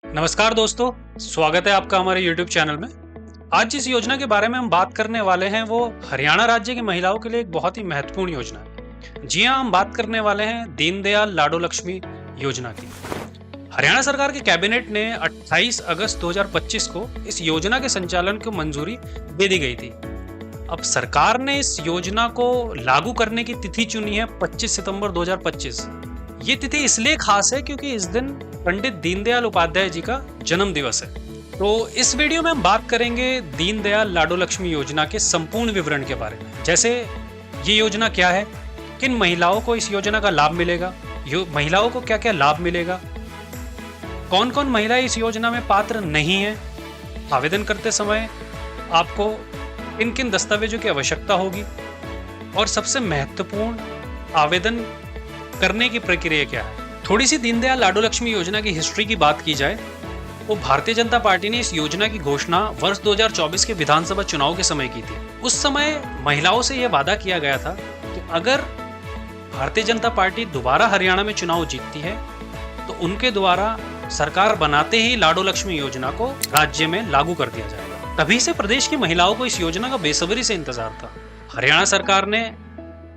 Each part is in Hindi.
नमस्कार दोस्तों, स्वागत है आपका हमारे YouTube चैनल में। आज जिस योजना के बारे में हम बात करने वाले हैं वो हरियाणा राज्य की महिलाओं के लिए एक बहुत ही महत्वपूर्ण योजना है। जी हाँ, हम बात करने वाले हैं दीनदयाल लाडो लक्ष्मी योजना की। हरियाणा सरकार के कैबिनेट ने 28 अगस्त 2025 को इस योजना के संचालन को मंजूरी दे दी गई थी। अब सरकार ने इस योजना को लागू करने की तिथि चुनी है 25 सितंबर 2025। ये तिथि इसलिए खास है क्योंकि इस दिन पंडित दीनदयाल उपाध्याय जी का जन्म दिवस है। तो इस वीडियो में हम बात करेंगे दीनदयाल लाडो लक्ष्मी योजना के संपूर्ण विवरण के बारे में, जैसे ये योजना क्या है, किन महिलाओं को इस योजना का लाभ मिलेगा, महिलाओं को क्या क्या लाभ मिलेगा, कौन कौन महिलाएं इस योजना में पात्र नहीं है, आवेदन करते समय आपको किन किन दस्तावेजों की आवश्यकता होगी, और सबसे महत्वपूर्ण आवेदन करने की प्रक्रिया क्या है। थोड़ी सी दीनदयाल लाडो लक्ष्मी योजना की हिस्ट्री की बात की जाए तो भारतीय जनता पार्टी ने इस योजना की घोषणा वर्ष 2024 के विधानसभा चुनाव के समय की थी। उस समय महिलाओं से यह वादा किया गया था कि अगर भारतीय जनता पार्टी दोबारा हरियाणा में चुनाव जीतती है तो उनके द्वारा सरकार बनाते ही लाडो लक्ष्मी योजना को राज्य में लागू कर दिया जाएगा। तभी से प्रदेश की महिलाओं को इस योजना का बेसब्री से इंतजार था। हरियाणा सरकार ने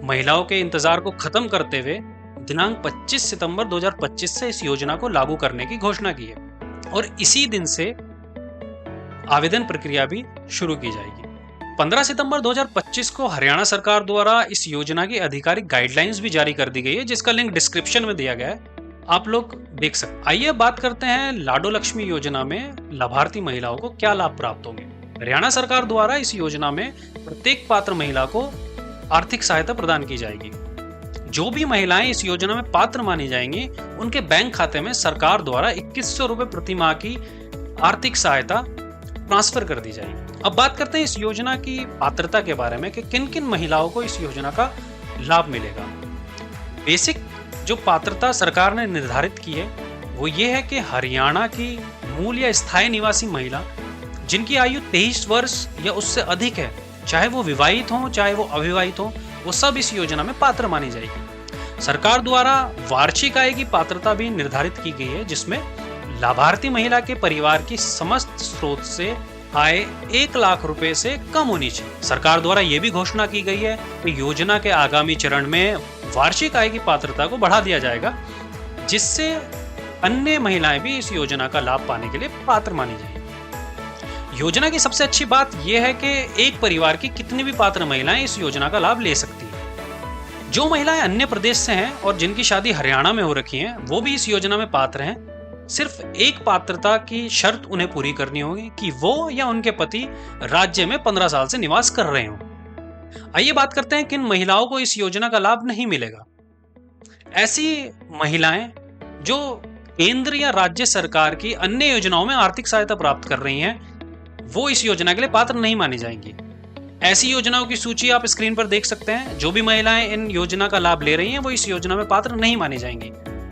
महिलाओं के इंतजार को खत्म करते हुए दिनांक 25 सितंबर 2025 से इस योजना को लागू करने की घोषणा की है और इसी दिन से आवेदन प्रक्रिया भी शुरू की जाएगी। 15 सितंबर 2025 को हरियाणा सरकार द्वारा इस योजना की आधिकारिक गाइडलाइंस भी जारी कर दी गई है, जिसका लिंक डिस्क्रिप्शन में दिया गया है, आप लोग देख सकते। आइए बात करते हैं लाडो लक्ष्मी योजना में लाभार्थी महिलाओं को क्या लाभ प्राप्त होंगे। हरियाणा सरकार द्वारा इस योजना में प्रत्येक पात्र महिला को आर्थिक सहायता प्रदान की जाएगी। जो भी महिलाएं इस योजना में पात्र मानी जाएंगी उनके बैंक खाते में सरकार द्वारा 2100 रुपए प्रति माह की आर्थिक सहायता ट्रांसफर कर दी जाएगी। अब बात करते हैं इस योजना की पात्रता के बारे में कि किन किन महिलाओं को इस योजना का लाभ मिलेगा। बेसिक जो पात्रता सरकार ने निर्धारित की है वो ये है कि हरियाणा की मूल या स्थायी निवासी महिला जिनकी आयु 23 वर्ष या उससे अधिक है, चाहे वो विवाहित हो चाहे वो अविवाहित हो, वो सब इस योजना में पात्र मानी जाएगी। सरकार द्वारा वार्षिक आय की पात्रता भी निर्धारित की गई है, जिसमें लाभार्थी महिला के परिवार की समस्त स्रोत से आय 1 लाख रुपए से कम होनी चाहिए। सरकार द्वारा यह भी घोषणा की गई है कि योजना के आगामी चरण में वार्षिक आय की पात्रता को बढ़ा दिया जाएगा, जिससे अन्य महिलाएं भी इस योजना का लाभ पाने के लिए पात्र मानी जाएगी। योजना की सबसे अच्छी बात यह है कि एक परिवार की कितनी भी पात्र महिलाएं इस योजना का लाभ ले सकती हैं। जो महिलाएं अन्य प्रदेश से हैं और जिनकी शादी हरियाणा में हो रखी है वो भी इस योजना में पात्र हैं। सिर्फ एक पात्रता की शर्त उन्हें पूरी करनी होगी कि वो या उनके पति राज्य में 15 साल से निवास कर रहे हों। आइए बात करते हैं किन महिलाओं को इस योजना का लाभ नहीं मिलेगा। ऐसी महिलाएं जो केंद्र या राज्य सरकार की अन्य योजनाओं में आर्थिक सहायता प्राप्त कर रही हैं वो इस योजना के लिए पात्र नहीं मानी जाएंगी। ऐसी योजनाओं की सूची आप स्क्रीन पर देख सकते हैं। जो भी महिलाएं इन योजना का लाभ ले रही हैं वो इस योजना में पात्र नहीं मानी जाएंगी,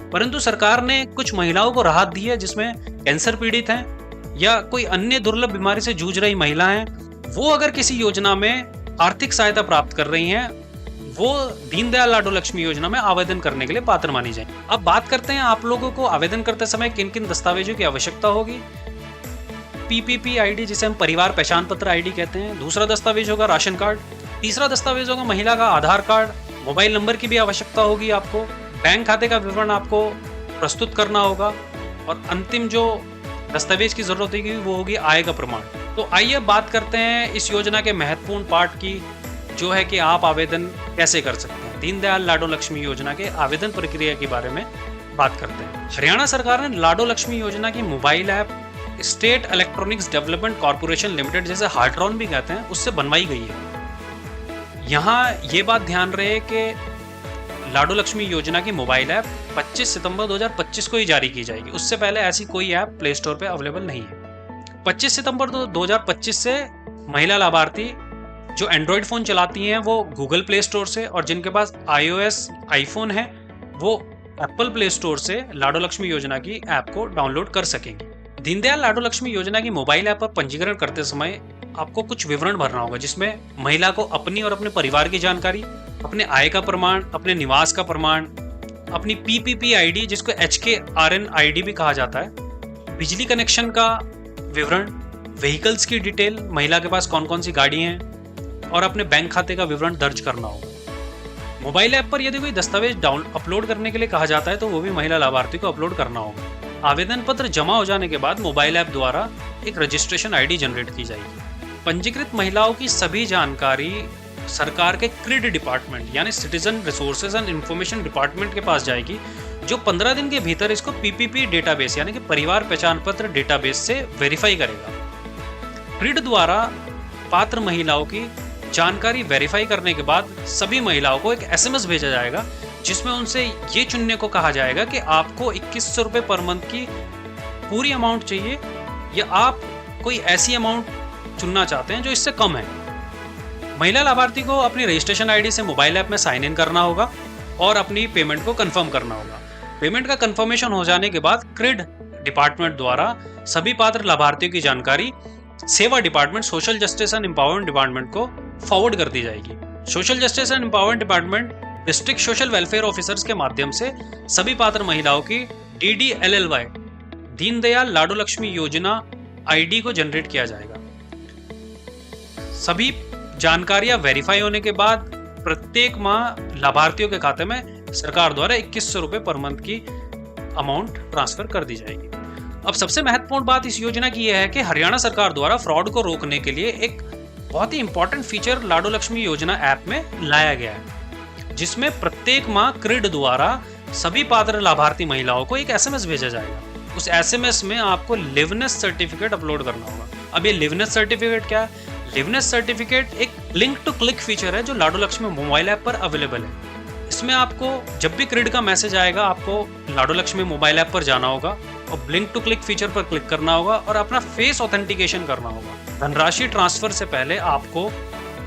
परंतु सरकार ने कुछ महिलाओं को राहत दी है, जिसमें कैंसर पीड़ित हैं या कोई अन्य दुर्लभ बीमारी से जूझ रही महिला हैं। वो अगर किसी योजना में आर्थिक सहायता प्राप्त कर रही हैं वो दीनदयाल लाडो लक्ष्मी योजना में आवेदन करने के लिए पात्र मानी जाएंगी। अब बात करते हैं आप लोगों को आवेदन करते समय किन किन दस्तावेजों की आवश्यकता होगी। पीपीपी आईडी, जिसे हम परिवार पहचान पत्र आईडी कहते हैं। दूसरा दस्तावेज होगा राशन कार्ड। तीसरा दस्तावेज होगा महिला का आधार कार्ड। मोबाइल नंबर की भी आवश्यकता होगी आपको। बैंक खाते का विवरण आपको प्रस्तुत करना होगा और अंतिम जो दस्तावेज की जरूरत होगी वो होगी आय का प्रमाण। तो आइए बात करते हैं इस योजना के महत्वपूर्ण पार्ट की, जो है कि आप आवेदन कैसे कर सकते हैं। दीनदयाल लाडो लक्ष्मी योजना के आवेदन प्रक्रिया के बारे में बात करते हैं। हरियाणा सरकार ने लाडो लक्ष्मी योजना की mobile app state electronics development corporation limited, जैसे हार्ट्रॉन भी कहते हैं, उससे बनवाई गई है। यहाँ ये बात ध्यान रहे कि लाडो लक्ष्मी योजना की मोबाइल ऐप 25 सितंबर 2025 को ही जारी की जाएगी। उससे पहले ऐसी कोई ऐप प्ले स्टोर पे अवेलेबल नहीं है। 25 सितंबर 2025 से महिला लाभार्थी जो एंड्रॉयड फोन चलाती हैं वो गूगल प्ले स्टोर से, और जिनके पास iOS आईफोन है वो एप्पल प्ले स्टोर से लाडो लक्ष्मी योजना की ऐप को डाउनलोड कर सकेंगे। दीनदयाल लाडो लक्ष्मी योजना की मोबाइल ऐप पर पंजीकरण करते समय आपको कुछ विवरण भरना होगा, जिसमें महिला को अपनी और अपने परिवार की जानकारी, अपने आय का प्रमाण, अपने निवास का प्रमाण, अपनी पीपीपी आईडी जिसको HKRN आईडी भी कहा जाता है, बिजली कनेक्शन का विवरण, व्हीकल्स की डिटेल, महिला के पास कौन कौन सी गाड़ी हैं, और अपने बैंक खाते का विवरण दर्ज करना होगा। मोबाइल ऐप पर यदि कोई दस्तावेज अपलोड करने के लिए कहा जाता है तो वो भी महिला लाभार्थी को अपलोड करना होगा। आवेदन पत्र जमा हो जाने के बाद मोबाइल ऐप द्वारा एक रजिस्ट्रेशन आईडी जनरेट की जाएगी। पंजीकृत महिलाओं की सभी जानकारी सरकार के क्रिड डिपार्टमेंट यानी citizen resources and information department के पास जाएगी, जो 15 दिन के भीतर इसको पीपीपी डेटाबेस यानी कि परिवार पहचान पत्र डेटाबेस से वेरीफाई करेगा। क्रिड द्वारा पात्र महिलाओं की जानकारी वेरीफाई करने के बाद सभी महिलाओं को एक एसएमएस भेजा जाएगा, जिसमें उनसे ये चुनने को कहा जाएगा कि आपको 2100 रुपये पर मंथ की पूरी अमाउंट चाहिए या आप कोई ऐसी अमाउंट चुनना चाहते हैं जो इससे कम है। महिला लाभार्थी को अपनी रजिस्ट्रेशन आईडी से मोबाइल ऐप में साइन इन करना होगा और अपनी पेमेंट को कंफर्म करना होगा। पेमेंट का कंफर्मेशन हो जाने के बाद क्रिड डिपार्टमेंट द्वारा सभी पात्र लाभार्थियों की जानकारी सेवा department, social justice and empowerment department को फॉरवर्ड कर दी जाएगी। Social justice and empowerment department district social welfare officers के माध्यम से सभी पात्र महिलाओं की DDLLY दीनदयाल लाडो लक्ष्मी योजना आईडी को जनरेट किया जाएगा। सभी जानकारियां वेरीफाई होने के बाद प्रत्येक माह लाभार्थियों के खाते में सरकार द्वारा 2100 रुपये पर मंथ की अमाउंट ट्रांसफर कर दी जाएगी। अब सबसे महत्वपूर्ण बात इस योजना की यह है कि हरियाणा सरकार द्वारा फ्रॉड को रोकने के लिए एक बहुत ही इंपॉर्टेंट फीचर लाडो लक्ष्मी योजना ऐप में लाया गया है, जिसमें प्रत्येक माह क्रिड द्वारा सभी पात्र लाभार्थी महिलाओं को एक एसएमएस भेजा जाएगा। उस एसएमएस में आपको लिवनेस सर्टिफिकेट अपलोड करना होगा। अब ये लिवनेस सर्टिफिकेट क्या है? लिवनेस सर्टिफिकेट एक लिंक टू क्लिक फीचर है जो लाडो लक्ष्मी मोबाइल ऐप पर अवेलेबल है। इसमें आपको जब भी क्रिड का मैसेज आएगा आपको लाडो लक्ष्मी मोबाइल ऐप पर जाना होगा और लिंक टू क्लिक फीचर पर क्लिक करना होगा और अपना फेस ऑथेंटिकेशन करना होगा। धनराशि ट्रांसफर से पहले आपको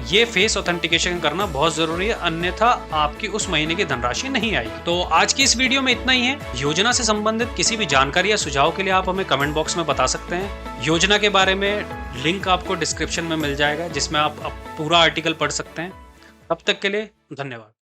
ये फेस ऑथेंटिकेशन करना बहुत जरूरी है, अन्यथा आपकी उस महीने की धनराशि नहीं आएगी। तो आज की इस वीडियो में इतना ही है। योजना से संबंधित किसी भी जानकारी या सुझाव के लिए आप हमें कमेंट बॉक्स में बता सकते हैं। योजना के बारे में लिंक आपको डिस्क्रिप्शन में मिल जाएगा, जिसमें आप पूरा आर्टिकल पढ़ सकते हैं। तब तक के लिए धन्यवाद।